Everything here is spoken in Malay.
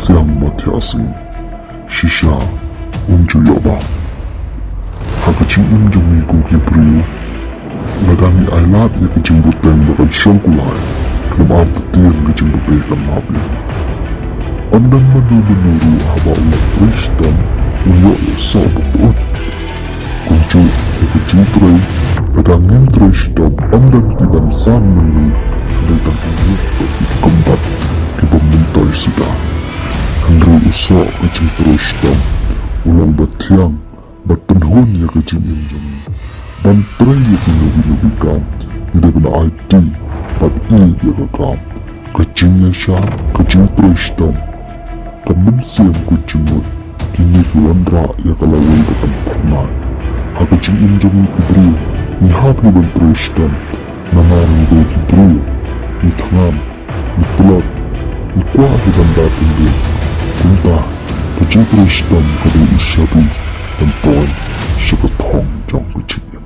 Myrsiang Thiah Shisha Juyoba Hakaching Jami Kukibriyo Ladani Ailat Yakaching Buteng Bakal Shankulai Kalam Artatian Kaching Babekan Mabin Amdan Manu Haba Ulat Trishtan Unyo Sabut Kuncu Yakaching Tray Ladangin Trishtan Amdan Kibang San Manu Andai Tampung Kembat Kibang Mintai Sudah Andai Usak Kaching Trishtan Ulang Bathiang Bat penhun ya kajing jami ban tray ya kinu kam ida bina IT bat ya kam kajing ya sha kajing prishtam kamen siam kujimut kini kuan ra ya kalawai batan pernah ha kajing jami kubri ni hapi ban prishtam namani be kubri ni tangan ni pelot ni kuah ban datin dia kunta kajing prishtam kadai isyabi dan toy 是个痛，讲不清。